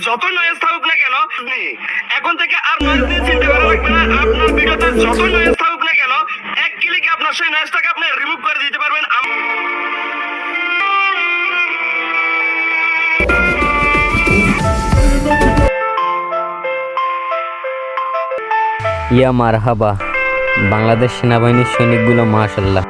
যত নয়েজ থাকুক না কেন, এখন থেকে আর নয়েজ নিয়ে চিন্তা করা লাগবে না। আপনার ভিডিওতে যত নয়েজ থাকুক না কেন, এক ক্লিকে আপনার সেই নয়েজটাকে আপনি রিমুভ করে দিতে পারবেন। ইয়া মারহাবা, বাংলাদেশ সেনাবাহিনীর সৈনিকগুলো মাশাআল্লাহ